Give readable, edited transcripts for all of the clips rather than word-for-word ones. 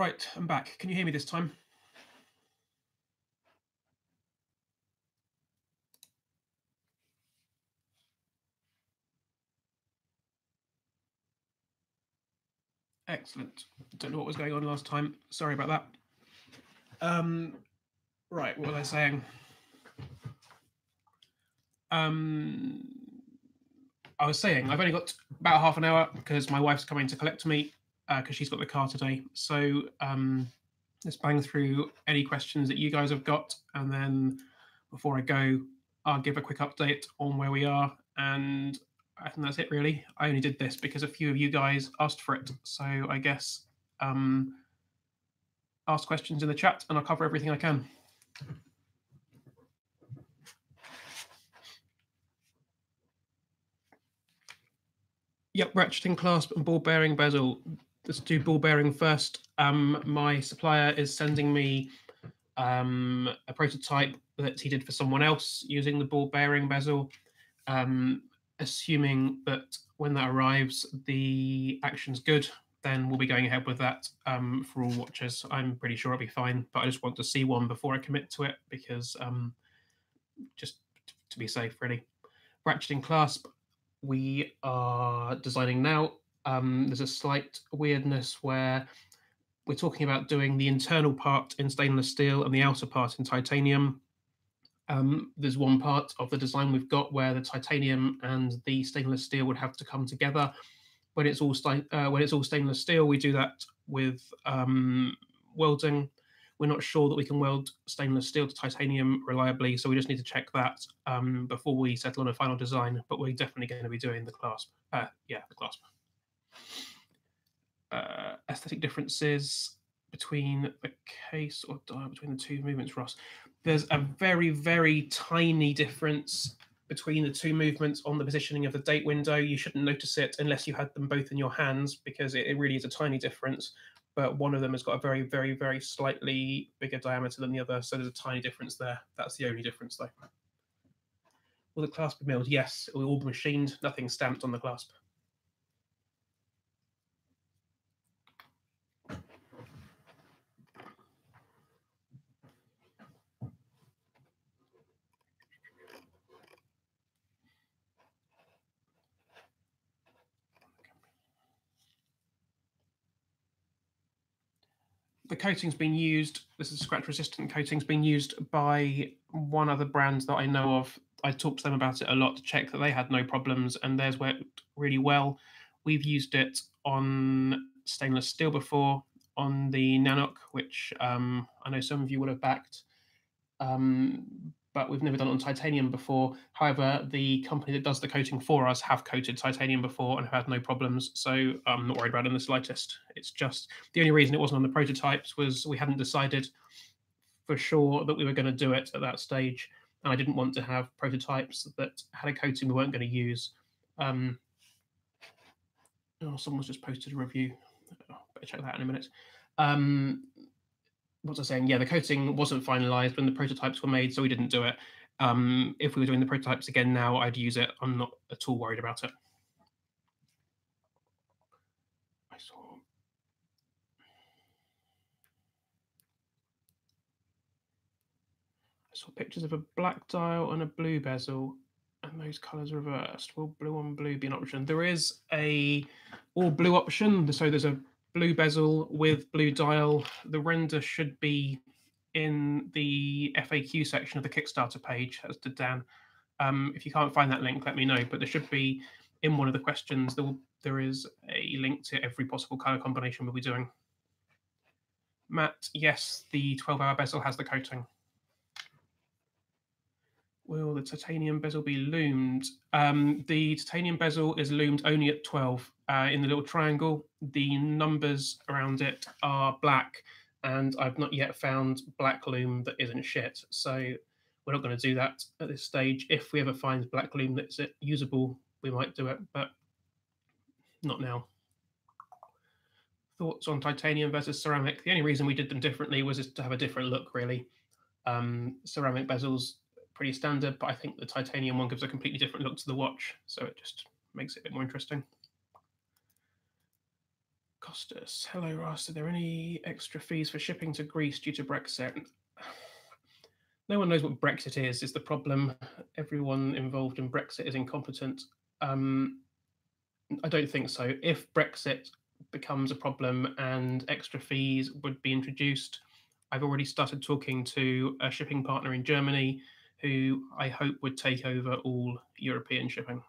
Right, I'm back. Can you hear me this time? Excellent. Don't know what was going on last time. Sorry about that. Right, what was I saying? I was saying I've only got about half an hour because my wife's coming to collect me because she's got the car today. So let's bang through any questions that you guys have got, and then before I go, I'll give a quick update on where we are, and I think that's it really. I only did this because a few of you guys asked for it, so I guess ask questions in the chat and I'll cover everything I can. Yep, ratcheting clasp and ball bearing bezel. Let's do ball bearing first. My supplier is sending me a prototype that he did for someone else using the ball bearing bezel. Assuming that when that arrives, the action's good, then we'll be going ahead with that for all watchers. I'm pretty sure it'll be fine, but I just want to see one before I commit to it because just to be safe, really. Ratcheting clasp, we are designing now. There's a slight weirdness where we're talking about doing the internal part in stainless steel and the outer part in titanium. There's one part of the design we've got where the titanium and the stainless steel would have to come together. When it's all stainless steel, we do that with welding. We're not sure that we can weld stainless steel to titanium reliably, so we just need to check that before we settle on a final design. But we're definitely going to be doing the clasp. The clasp. Aesthetic differences between the case or between the two movements, Ross. There's a very, very tiny difference between the two movements on the positioning of the date window. You shouldn't notice it unless you had them both in your hands because it really is a tiny difference. But one of them has got a very, very, very slightly bigger diameter than the other. So there's a tiny difference there. That's the only difference, though. Will the clasp be milled? Yes, it will all be machined. Nothing stamped on the clasp. The coating's been used, this is scratch resistant coating's been used by one other brand that I know of. I talked to them about it a lot to check that they had no problems, and theirs worked really well. We've used it on stainless steel before, on the Nanook, which I know some of you would have backed, but we've never done it on titanium before. However, the company that does the coating for us have coated titanium before and have had no problems, so I'm not worried about it in the slightest. It's just the only reason it wasn't on the prototypes was we hadn't decided for sure that we were going to do it at that stage, and I didn't want to have prototypes that had a coating we weren't going to use. Someone's just posted a review. Better check that in a minute. What was I saying? Yeah, the coating wasn't finalized when the prototypes were made, so we didn't do it. If we were doing the prototypes again now, I'd use it. I'm not at all worried about it. I saw pictures of a black dial and a blue bezel, and those colors reversed. Will blue on blue be an option? There is a all blue option. So there's a blue bezel with blue dial. The render should be in the FAQ section of the Kickstarter page, as did Dan. If you can't find that link, let me know. But there should be in one of the questions. There is a link to every possible color combination we'll be doing. Matt, yes, the 12-hour bezel has the coating. Will the titanium bezel be loomed? The titanium bezel is loomed only at 12 in the little triangle. The numbers around it are black, and I've not yet found black loom that isn't shit. So we're not going to do that at this stage. If we ever find black loom that's usable, we might do it, but not now. Thoughts on titanium versus ceramic? The only reason we did them differently was just to have a different look, really. Ceramic bezels pretty standard, but I think the titanium one gives a completely different look to the watch, so it just makes it a bit more interesting. Costas, hello Ross, are there any extra fees for shipping to Greece due to Brexit? No one knows what Brexit is the problem. Everyone involved in Brexit is incompetent. I don't think so. If Brexit becomes a problem and extra fees would be introduced, I've already started talking to a shipping partner in Germany who I hope would take over all European shipping.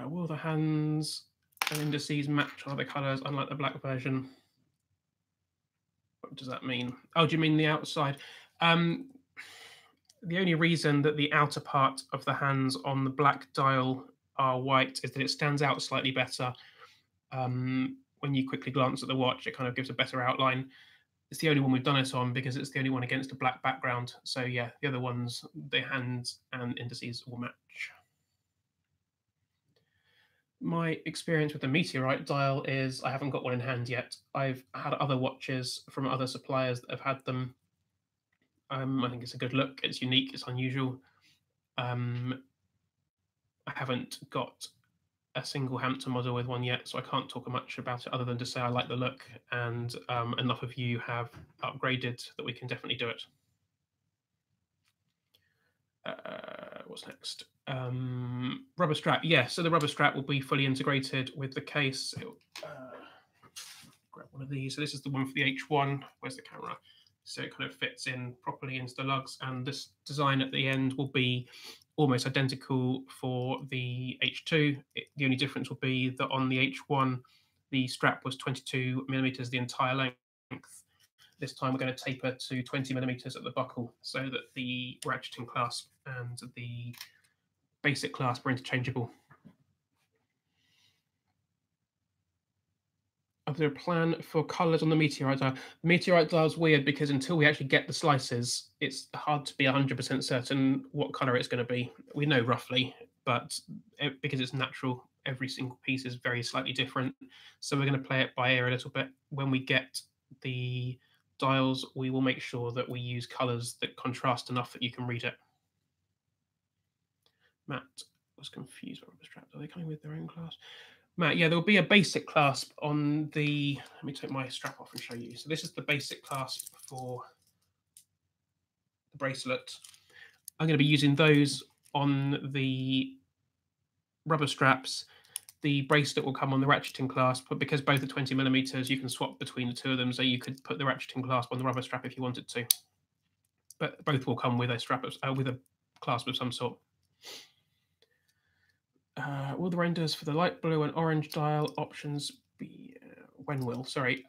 Will the hands and indices match other colours unlike the black version? What does that mean? Oh, do you mean the outside? The only reason that the outer part of the hands on the black dial are white is that it stands out slightly better. When you quickly glance at the watch, it kind of gives a better outline. It's the only one we've done it on because it's the only one against a black background. So yeah, the other ones, the hands and indices will match. My experience with the Meteorite dial is I haven't got one in hand yet. I've had other watches from other suppliers that have had them. I think it's a good look. It's unique. It's unusual. I haven't got a single Hamtun model with one yet, so I can't talk much about it other than to say I like the look, and enough of you have upgraded that we can definitely do it. What's next? Rubber strap. Yeah, so the rubber strap will be fully integrated with the case. Grab one of these. So this is the one for the H1. Where's the camera? So it kind of fits in properly into the lugs, and this design at the end will be almost identical for the H2. The only difference will be that on the H1, the strap was 22 millimeters the entire length. This time we're going to taper to 20 millimeters at the buckle so that the ratcheting clasp and the basic clasp are interchangeable. Is there a plan for colors on the Meteorite dial? The Meteorite dial is weird because until we actually get the slices, it's hard to be 100% certain what color it's going to be. We know roughly, but because it's natural, every single piece is very slightly different. So we're going to play it by ear a little bit. When we get the dials, we will make sure that we use colors that contrast enough that you can read it. Matt was confused about the straps. Are they coming with their own clasp? Matt, yeah, there'll be a basic clasp on the. Let me take my strap off and show you. So this is the basic clasp for the bracelet. I'm going to be using those on the rubber straps. The bracelet will come on the ratcheting clasp, but because both are 20 millimeters, you can swap between the two of them. So you could put the ratcheting clasp on the rubber strap if you wanted to. But both will come with a strap with a clasp of some sort. Will the renders for the light blue and orange dial options be when will? Sorry.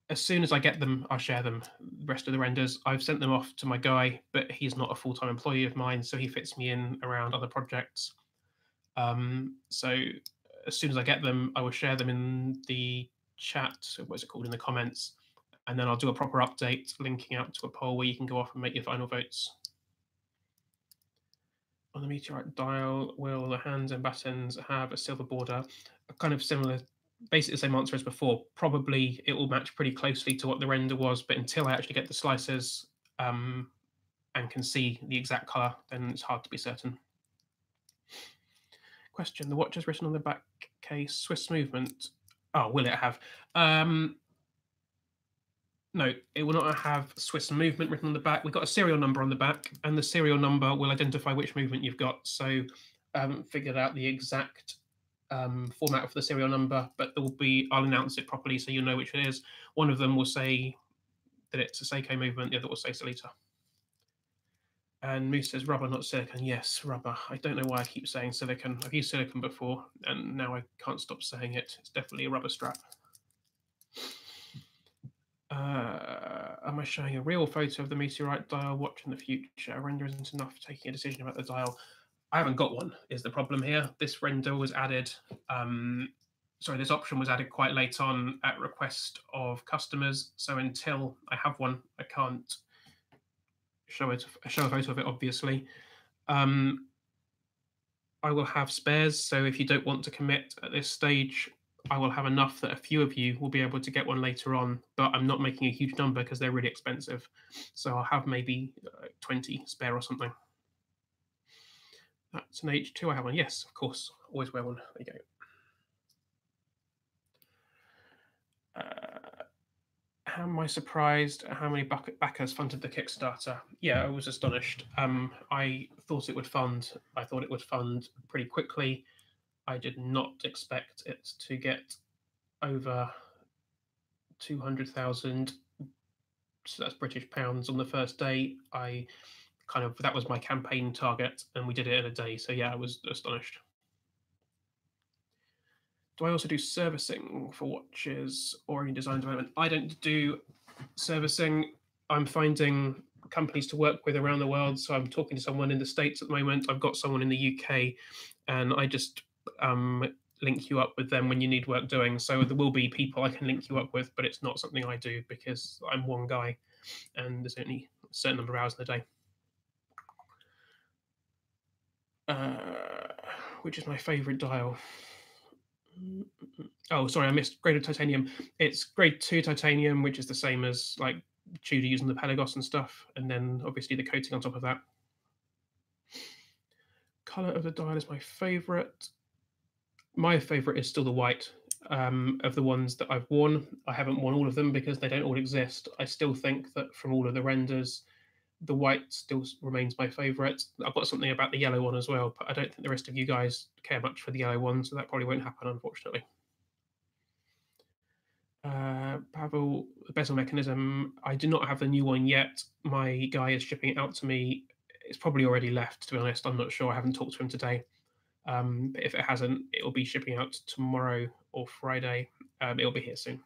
As soon as I get them, I'll share them. The rest of the renders, I've sent them off to my guy, but he's not a full-time employee of mine, so he fits me in around other projects. So as soon as I get them, I will share them in the chat. What's it called, in the comments, and then I'll do a proper update, linking out to a poll where you can go off and make your final votes. On the Meteorite dial, will the hands and buttons have a silver border? A kind of similar, basically the same answer as before. Probably it will match pretty closely to what the render was, but until I actually get the slices and can see the exact color, then it's hard to be certain. Question: the watch is written on the back case Swiss movement. Oh, will it have? No, it will not have Swiss movement written on the back. We've got a serial number on the back, and the serial number will identify which movement you've got. So I haven't figured out the exact format for the serial number, but there will be. I'll announce it properly so you know which it is. One of them will say that it's a Seiko movement. The other will say Salita. And Moose says rubber, not silicon. Yes, rubber. I don't know why I keep saying silicon. I've used silicon before, and now I can't stop saying it. It's definitely a rubber strap. Am I showing a real photo of the Meteorite dial watch in the future? A render isn't enough for taking a decision about the dial. I haven't got one, is the problem here. This render was added, this option was added quite late on at request of customers. So until I have one, I can't show a photo of it, obviously. I will have spares. So if you don't want to commit at this stage, I will have enough that a few of you will be able to get one later on, but I'm not making a huge number because they're really expensive. So I'll have maybe 20 spare or something. That's an H2 I have one. Yes, of course. Always wear one. There you go. How am I surprised at how many backers funded the Kickstarter? Yeah, I was astonished. I thought it would fund. I thought it would fund pretty quickly. I did not expect it to get over 200,000. So that's British pounds on the first day. I that was my campaign target, and we did it in a day. So yeah, I was astonished. Do I also do servicing for watches or any design development? I don't do servicing. I'm finding companies to work with around the world. So I'm talking to someone in the States at the moment. I've got someone in the UK, and I just link you up with them when you need work doing. So there will be people I can link you up with, but it's not something I do because I'm one guy and there's only a certain number of hours in the day. Which is my favorite dial? Oh, sorry, I missed grade of titanium. It's grade 2 titanium, which is the same as like Tudor using the Pelagos and stuff, and then obviously the coating on top of that. Color of the dial is my favorite. My favorite is still the white. Of the ones that I've worn, I haven't worn all of them because they don't all exist. I still think that from all of the renders, the white still remains my favorite. I've got something about the yellow one as well, but I don't think the rest of you guys care much for the yellow one, so that probably won't happen, unfortunately. Pavel, the bezel mechanism, I do not have the new one yet. My guy is shipping it out to me. It's probably already left, to be honest. I'm not sure. I haven't talked to him today. But if it hasn't, it'll be shipping out tomorrow or Friday. It'll be here soon.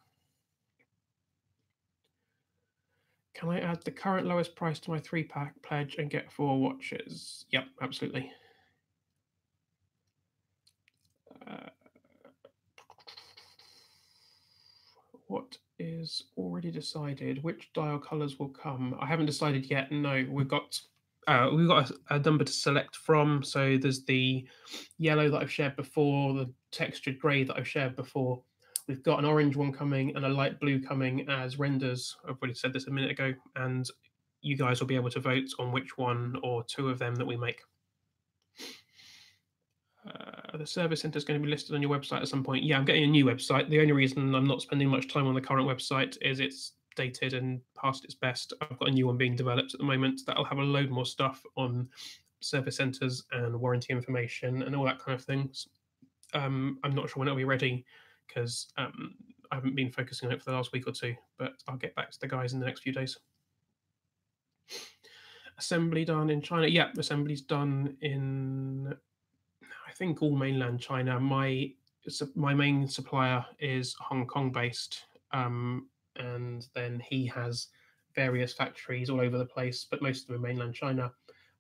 Can I add the current lowest price to my 3-pack pledge and get 4 watches? Yep, absolutely. What is already decided? Which dial colors will come? I haven't decided yet. No, we've got a number to select from. So there's the yellow that I've shared before, the textured grey that I've shared before. We've got an orange one coming and a light blue coming as renders. I've already said this a minute ago, and you guys will be able to vote on which one or 2 of them that we make. The service center is going to be listed on your website at some point. Yeah, I'm getting a new website. The only reason I'm not spending much time on the current website is it's dated and past its best. I've got a new one being developed at the moment that'll have a load more stuff on service centers and warranty information and all that kind of things. I'm not sure when it'll be ready because I haven't been focusing on it for the last week or 2, but I'll get back to the guys in the next few days. Assembly done in China. Yeah, assembly's done in, I think, all mainland China. My main supplier is Hong Kong based, and then he has various factories all over the place, but most of them in mainland China.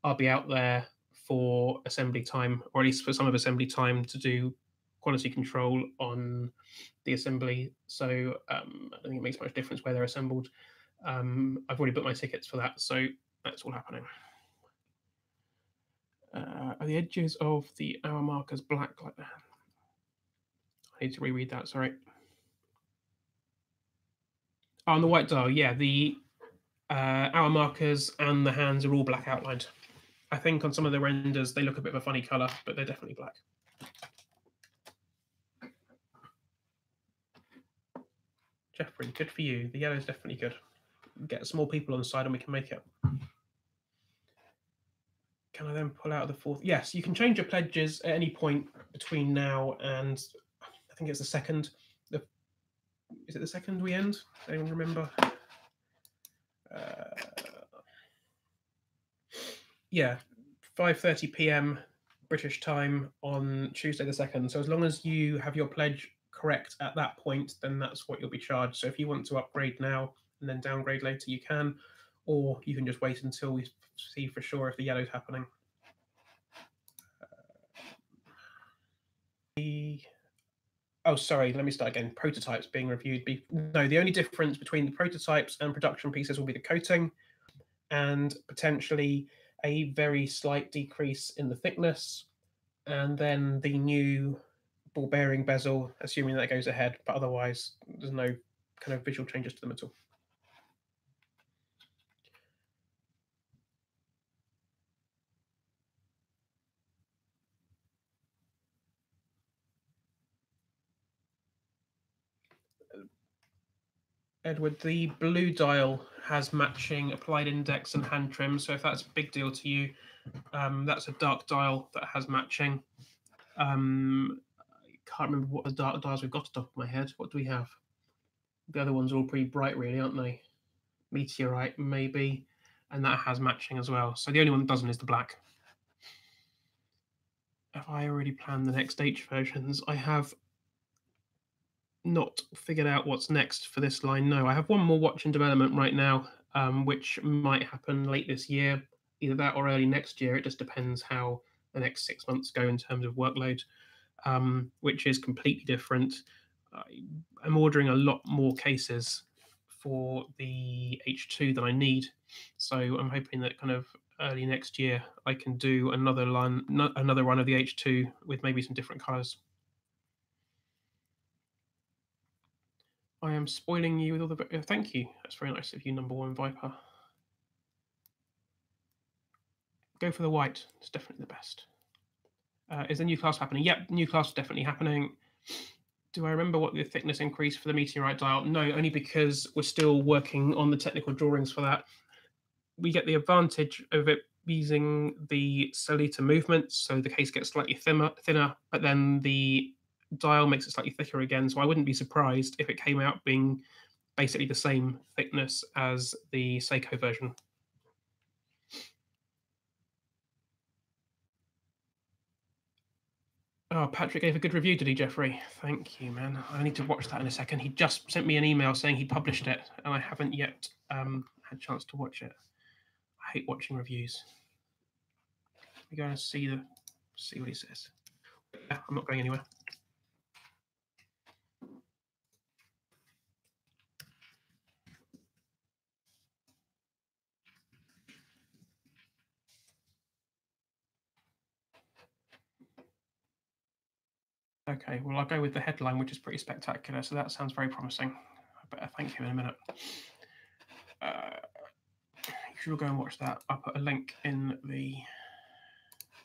I'll be out there for assembly time, or at least for some of assembly time, to do quality control on the assembly. So I don't think it makes much difference where they're assembled. I've already booked my tickets for that, so that's all happening. Are the edges of the hour markers black like that? I need to reread that, sorry. Oh, on the white dial, yeah, the hour markers and the hands are all black outlined. I think on some of the renders they look a bit of a funny color, but they're definitely black. Jeffrey, good for you. The yellow is definitely good. Get some more people on the side and we can make it. Can I then pull out the 4th? Yes, you can change your pledges at any point between now and I think it's the 2nd. Is it the 2nd we end? Does anyone remember? Yeah, 5:30 p.m. British time on Tuesday the 2nd. So as long as you have your pledge correct at that point, then that's what you'll be charged. So if you want to upgrade now and then downgrade later, you can, or you can just wait until we see for sure if the yellow's happening. Oh, sorry, let me start again. Prototypes being reviewed. No, the only difference between the prototypes and production pieces will be the coating and potentially a very slight decrease in the thickness, and then the new ball bearing bezel, assuming that goes ahead, but otherwise there's no kind of visual changes to them at all. Edward, the blue dial has matching applied index and hand trim, so if that's a big deal to you, that's a dark dial that has matching. I can't remember what the dark dials we've got off the top of my head. What do we have? The other ones are all pretty bright, really, aren't they? Meteorite, maybe, and that has matching as well. So the only one that doesn't is the black. Have I already planned the next H versions? I have not figured out what's next for this line. No, I have one more watch in development right now, which might happen late this year, either that or early next year. It just depends how the next 6 months go in terms of workload, which is completely different. I'm ordering a lot more cases for the H2 than I need, so I'm hoping that kind of early next year I can do another run of the H2 with maybe some different colors. I am spoiling you with all the. Thank you. That's very nice of you, number one Viper. Go for the white. It's definitely the best. Is the new class happening? Yep, new class is definitely happening. Do I remember what the thickness increase for the meteorite dial? No, only because we're still working on the technical drawings for that. We get the advantage of it using the Solita movement, so the case gets slightly thinner, but then the dial makes it slightly thicker again. So I wouldn't be surprised if it came out being basically the same thickness as the Seiko version. Oh, Patrick gave a good review, did he, Jeffrey? Thank you, man. I need to watch that in a second. He just sent me an email saying he published it, and I haven't yet had a chance to watch it. I hate watching reviews. We're going to see what he says. Yeah, I'm not going anywhere. Okay, well, I'll go with the headline, which is pretty spectacular. So that sounds very promising. I better thank him in a minute. You should all go and watch that. I'll put a link in the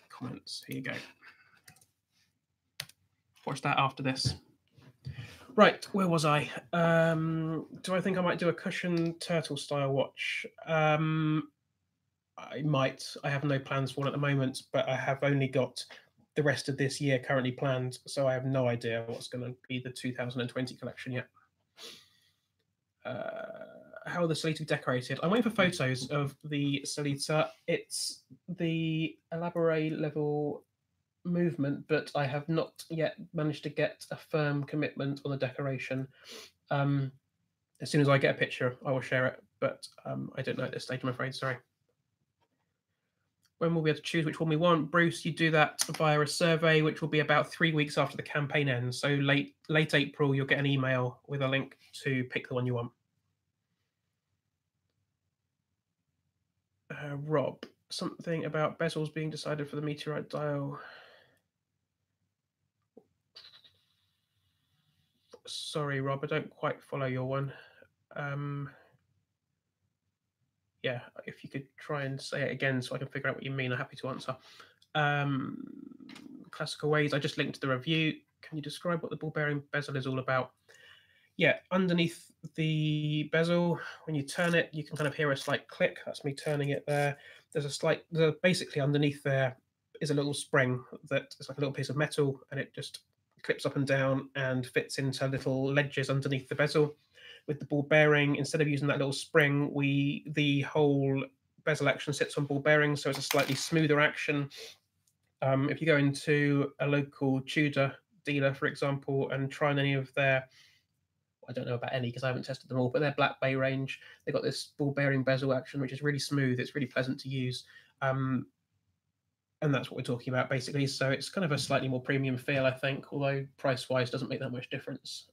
comments. Here you go. Watch that after this. Right, where was I? Do I think I might do a cushion turtle style watch? I might. I have no plans for it at the moment, but I have only got the rest of this year currently planned, so I have no idea what's going to be the 2020 collection yet. How are the Solita decorated? I'm waiting for photos of the Solita. It's the elaborate level movement, but I have not yet managed to get a firm commitment on the decoration. As soon as I get a picture, I will share it, but I don't know at this stage, I'm afraid. Sorry. When will we be able to choose which one we want? Bruce, you do that via a survey, which will be about 3 weeks after the campaign ends. So late April, you'll get an email with a link to pick the one you want. Rob, something about bezels being decided for the meteorite dial. Sorry, Rob, I don't quite follow your one. Yeah, if you could try and say it again so I can figure out what you mean, I'm happy to answer. Classical ways, I just linked to the review. Can you describe what the ball bearing bezel is all about? Yeah, underneath the bezel, when you turn it, you can kind of hear a slight click. That's me turning it there. Basically underneath there is a little spring that is like a little piece of metal, and it just clips up and down and fits into little ledges underneath the bezel. With the ball bearing, instead of using that little spring, the whole bezel action sits on ball bearing, so it's a slightly smoother action. If you go into a local Tudor dealer, for example, and try on any of their, I don't know about any because I haven't tested them all, but their Black Bay range, they've got this ball bearing bezel action, which is really smooth. It's really pleasant to use. And that's what we're talking about basically. So it's kind of a slightly more premium feel, I think, although price-wise doesn't make that much difference.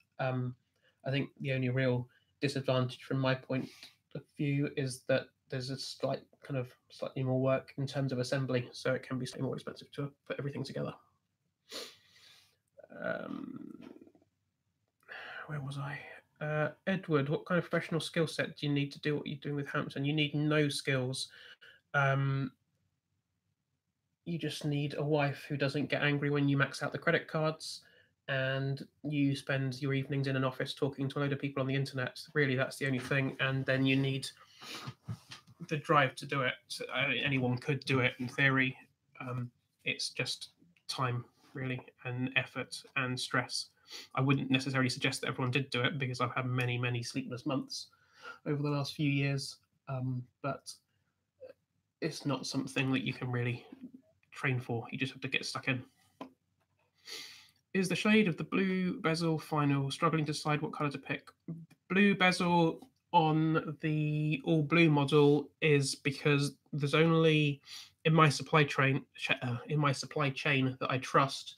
I think the only real disadvantage from my point of view is that there's a slightly more work in terms of assembly, so it can be slightly more expensive to put everything together. Where was I? Edward, what kind of professional skill set do you need to do what you're doing with Hamtun? You need no skills. You just need a wife who doesn't get angry when you max out the credit cards, and you spend your evenings in an office talking to a load of people on the internet. Really, that's the only thing. And then you need the drive to do it. So, anyone could do it in theory. It's just time, really, and effort and stress. I wouldn't necessarily suggest that everyone did do it because I've had many, many sleepless months over the last few years. But it's not something that you can really train for. You just have to get stuck in. Is the shade of the blue bezel final? Struggling to decide what color to pick. Blue bezel on the all blue model is because there's only in my supply chain that I trust.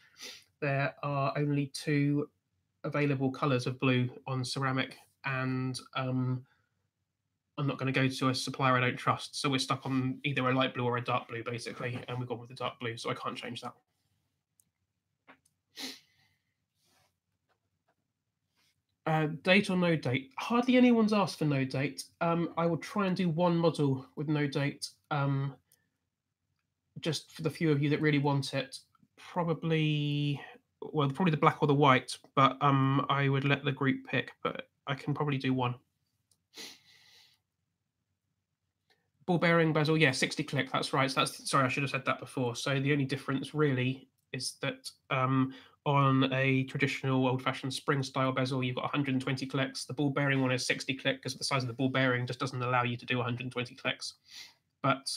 There are only two available colors of blue on ceramic, and I'm not going to go to a supplier I don't trust. So we're stuck on either a light blue or a dark blue, basically, and we've gone with the dark blue, so I can't change that. Date or no date? Hardly anyone's asked for no date. I will try and do one model with no date, just for the few of you that really want it. Probably the black or the white, but I would let the group pick, but I can probably do one. Ball bearing bezel, yeah, 60 click, that's right. Sorry, I should have said that before. So the only difference really is that on a traditional old-fashioned spring-style bezel, you've got 120 clicks. The ball bearing one is 60 click because the size of the ball bearing just doesn't allow you to do 120 clicks. But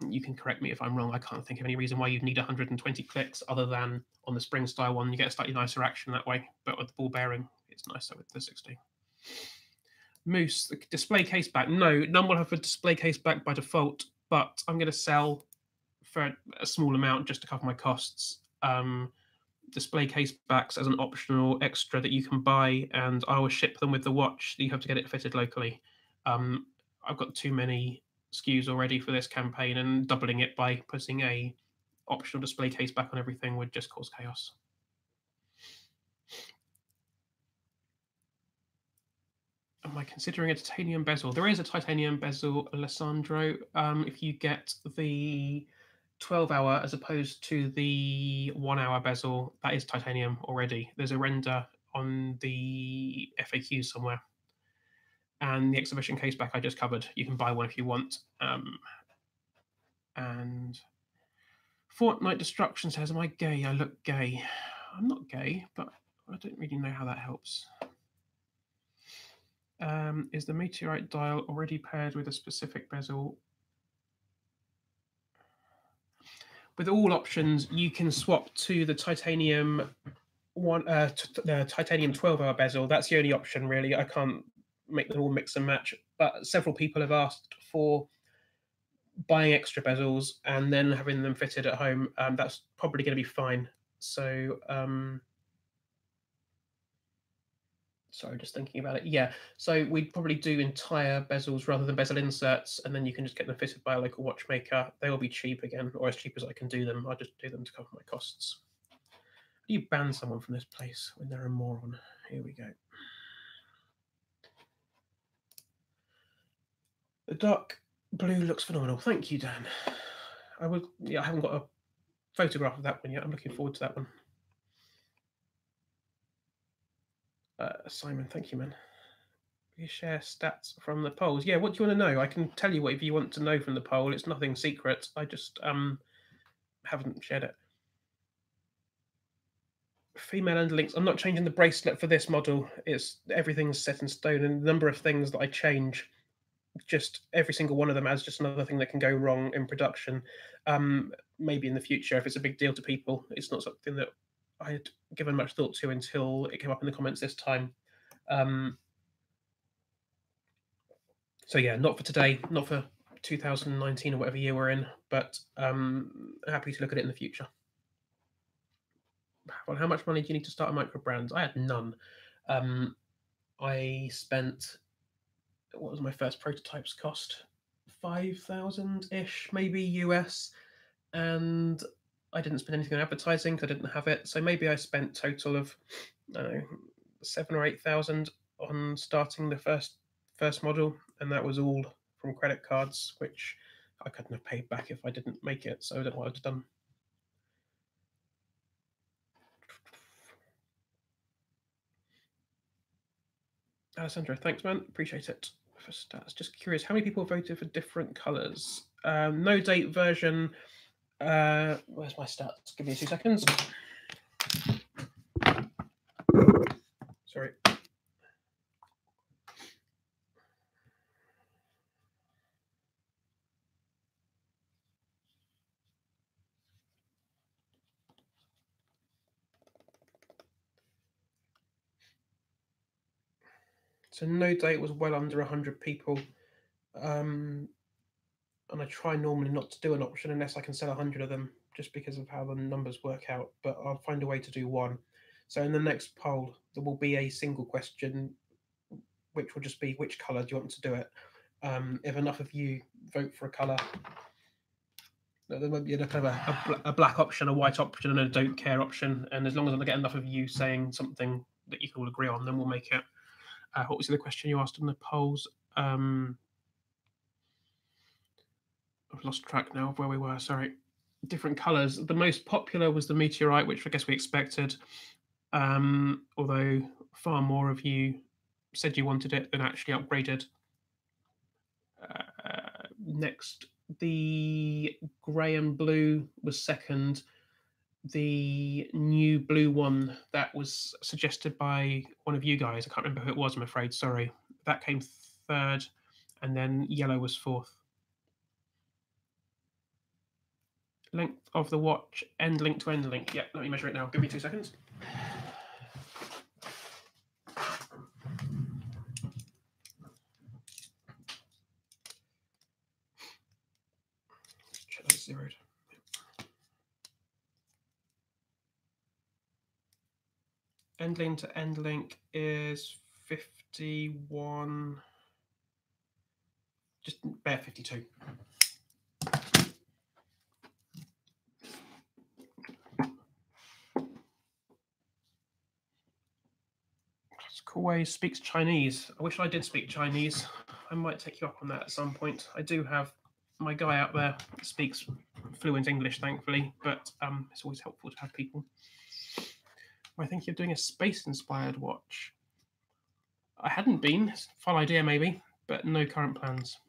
you can correct me if I'm wrong. I can't think of any reason why you'd need 120 clicks other than on the spring-style one, you get a slightly nicer action that way. But with the ball bearing, it's nicer with the 60. Moose, the display case back. No, none will have a display case back by default, but I'm going to sell for a small amount just to cover my costs. Display case backs as an optional extra that you can buy, and I will ship them with the watch. You have to get it fitted locally. I've got too many SKUs already for this campaign, and doubling it by putting a optional display case back on everything would just cause chaos. Am I considering a titanium bezel? There is a titanium bezel, Alessandro. If you get the 12-hour as opposed to the 1-hour bezel, that is titanium already. There's a render on the FAQ somewhere. And the exhibition case back I just covered. You can buy one if you want. And Fortnite Destruction says, am I gay? I look gay. I'm not gay, but I don't really know how that helps. Is the meteorite dial already paired with a specific bezel? With all options, you can swap to the titanium titanium 12-hour bezel. That's the only option, really. I can't make them all mix and match. But several people have asked for buying extra bezels and then having them fitted at home. That's probably going to be fine. So sorry, just thinking about it. Yeah, so we'd probably do entire bezels rather than bezel inserts, and then you can just get them fitted by a local watchmaker. They will be cheap again, or as cheap as I can do them. I'll just do them to cover my costs. How do you ban someone from this place when they're a moron? Here we go. The dark blue looks phenomenal. Thank you, Dan. I haven't got a photograph of that one yet. I'm looking forward to that one. Simon, thank you, man. You share stats from the polls. Yeah, what do you want to know? I can tell you whatever you want to know from the poll. It's nothing secret. I just haven't shared it. Female underlinks. I'm not changing the bracelet for this model. Everything's set in stone, and the number of things that I change, just every single one of them adds just another thing that can go wrong in production. Maybe in the future, if it's a big deal to people, it's not something that I had given much thought to until it came up in the comments this time. So yeah, not for today, not for 2019 or whatever year we're in, but happy to look at it in the future. Well, how much money do you need to start a micro brand? I had none. I spent, what was my first prototypes cost? 5,000-ish, maybe US, and I didn't spend anything on advertising because I didn't have it. So maybe I spent total of, I don't know, 7,000 or 8,000 on starting the first model, and that was all from credit cards, which I couldn't have paid back if I didn't make it. So I don't know what I'd have done. Alessandro, thanks, man. Appreciate it. For stats, just curious, how many people voted for different colours? No date version. Where's my stats? Give me 2 seconds. Sorry. So no date was well under 100 people. And I try normally not to do an option unless I can sell 100 of them, just because of how the numbers work out. But I'll find a way to do one. So in the next poll, there will be a single question, which will just be which colour do you want to do it. If enough of you vote for a colour, there might be a kind of a black option, a white option, and a don't care option. And as long as I get enough of you saying something that you can all agree on, then we'll make it. What was the other question you asked on the polls? I've lost track now of where we were. Sorry. Different colours. The most popular was the meteorite, which I guess we expected. Although far more of you said you wanted it than actually upgraded. Next, the grey and blue was second. The new blue one that was suggested by one of you guys, I can't remember who it was, I'm afraid, sorry, that came third, and then yellow was fourth. Length of the watch, end link to end link. Yeah, let me measure it now. Give me 2 seconds. Check that zeroed. End link to end link is 51, just bare 52. Kuwei speaks Chinese. I wish I did speak Chinese. I might take you up on that at some point. I do have my guy out there that speaks fluent English, thankfully, but it's always helpful to have people. I think you're doing a space-inspired watch. I hadn't been. Fun idea, maybe, but no current plans.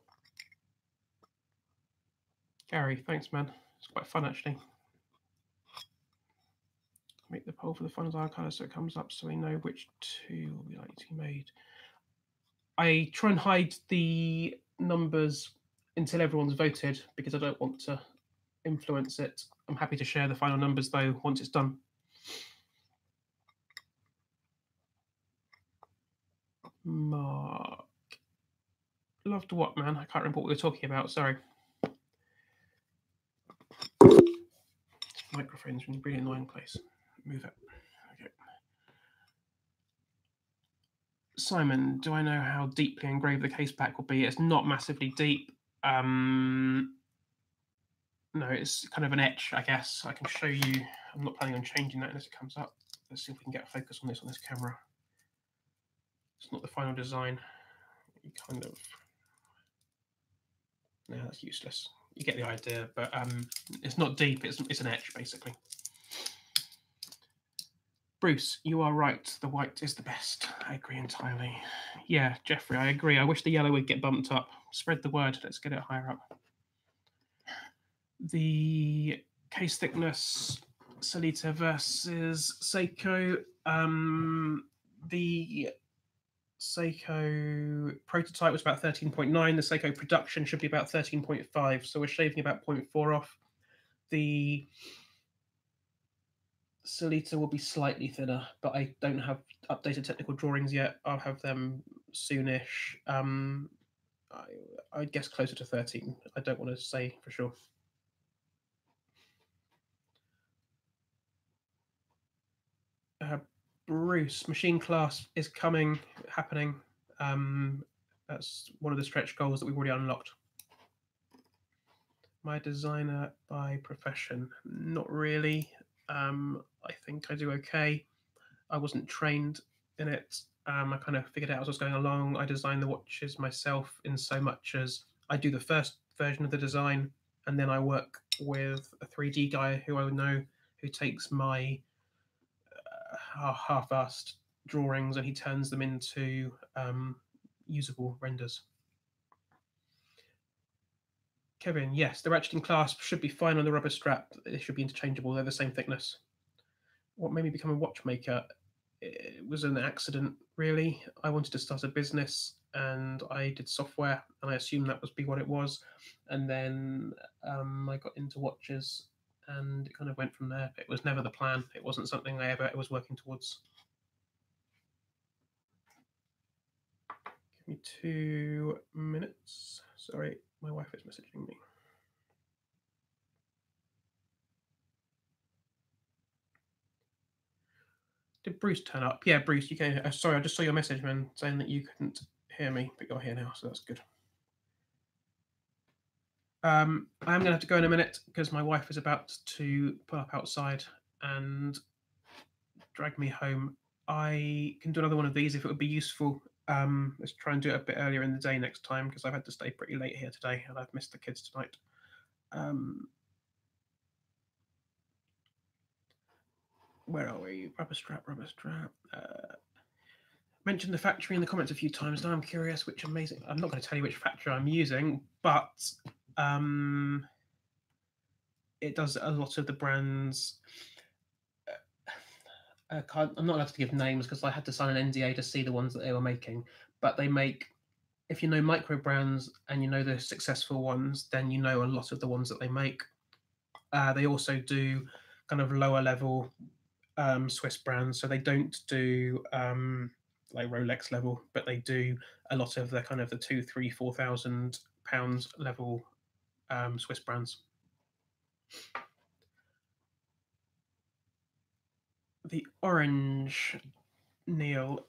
Gary, thanks, man. It's quite fun, actually. Make the poll for the final design colour so it comes up so we know which two will be likely to be made. I try and hide the numbers until everyone's voted because I don't want to influence it. I'm happy to share the final numbers, though, once it's done. Mark. Loved what, man? I can't remember what we were talking about, sorry. Microphone's in a really annoying place. Move it. Okay. Simon, do I know how deeply engraved the case back will be? It's not massively deep. No, it's kind of an etch, I guess. I can show you. I'm not planning on changing that unless it comes up. Let's see if we can get a focus on this camera. It's not the final design. You kind of... No, that's useless. You get the idea, but it's not deep. It's an etch, basically. Bruce, you are right. The white is the best. I agree entirely. Yeah, Jeffrey, I agree. I wish the yellow would get bumped up. Spread the word. Let's get it higher up. The case thickness, Solita versus Seiko. The Seiko prototype was about 13.9. The Seiko production should be about 13.5. So we're shaving about 0.4 off. The Solita will be slightly thinner, but I don't have updated technical drawings yet. I'll have them soonish. I guess closer to 13. I don't want to say for sure. Bruce, machine class is happening. That's one of the stretch goals that we've already unlocked. My designer by profession, not really. I think I do okay. I wasn't trained in it. I kind of figured out as I was going along. I designed the watches myself in so much as I do the first version of the design, and then I work with a 3D guy who I know who takes my half-assed drawings and he turns them into usable renders. Kevin, yes, the ratcheting clasp should be fine on the rubber strap. They should be interchangeable. They're the same thickness. What made me become a watchmaker? It was an accident, really. I wanted to start a business and I did software and I assumed that would be what it was. And then I got into watches and it kind of went from there. It was never the plan. It wasn't something I ever was working towards. Give me 2 minutes. Sorry, my wife is messaging me. Did Bruce turn up? Yeah, Bruce, you can. Sorry, I just saw your message, man, saying that you couldn't hear me, but you're here now, so that's good. I am going to have to go in a minute because my wife is about to pull up outside and drag me home. I can do another one of these if it would be useful. Let's try and do it a bit earlier in the day next time because I've had to stay pretty late here today and I've missed the kids tonight. Where are we? Rubber strap. Mentioned the factory in the comments a few times. Now I'm curious which amazing. I'm not going to tell you which factory I'm using, but it does a lot of the brands. I'm not allowed to give names because I had to sign an NDA to see the ones that they were making. But they make, if you know micro brands and you know the successful ones, then you know a lot of the ones that they make. They also do kind of lower level Swiss brands, so they don't do like Rolex level, but they do a lot of the kind of the 2, 3, 4,000 pounds level Swiss brands. The orange, Neil.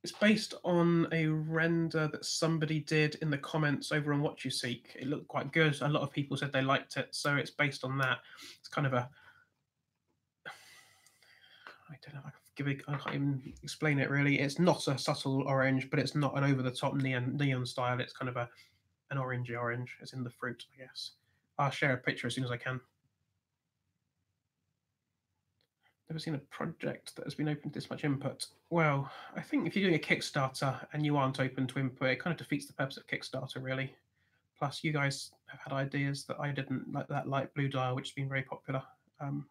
It's based on a render that somebody did in the comments over on What You Seek. It looked quite good. A lot of people said they liked it, so it's based on that. It's kind of a I don't know if I can give it, I can't even explain it really. It's not a subtle orange, but it's not an over-the-top neon style. It's kind of an orangey orange. It's in the fruit, I guess. I'll share a picture as soon as I can. Never seen a project that has been open to this much input. Well, I think if you're doing a Kickstarter and you aren't open to input, it kind of defeats the purpose of Kickstarter, really. Plus, you guys have had ideas that I didn't, like that light blue dial, which has been very popular.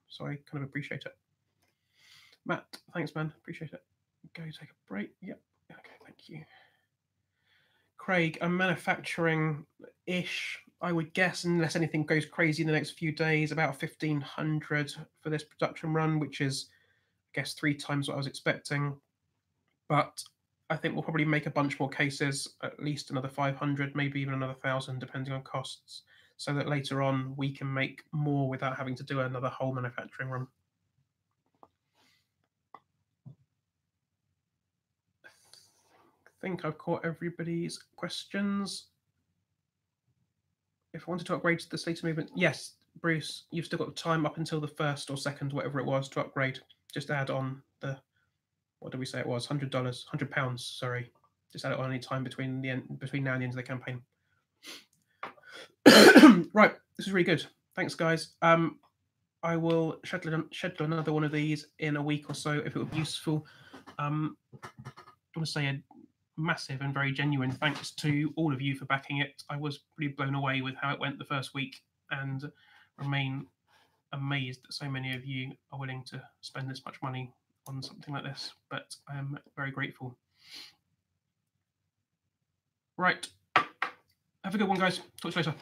So I kind of appreciate it. Matt, thanks, man. Appreciate it. Go take a break. Yep. Okay, thank you. Craig, I'm manufacturing-ish, I would guess, unless anything goes crazy in the next few days, about 1,500 for this production run, which is, I guess, 3 times what I was expecting. But I think we'll probably make a bunch more cases, at least another 500, maybe even another 1,000, depending on costs, so that later on we can make more without having to do another whole manufacturing run. I think I've caught everybody's questions. If I wanted to upgrade to the Slater movement, yes, Bruce, you've still got time up until the 1st or 2nd, whatever it was, to upgrade. Just add on the, what did we say it was? $100, £100. Sorry, just add it on any time between now and the end of the campaign. Right, this is really good. Thanks, guys. I will schedule another one of these in a week or so if it would be useful. I want to say a massive and very genuine thanks to all of you for backing it. I was pretty blown away with how it went the first week and remain amazed that so many of you are willing to spend this much money on something like this, but I am very grateful. Right. Have a good one, guys. Talk to you later.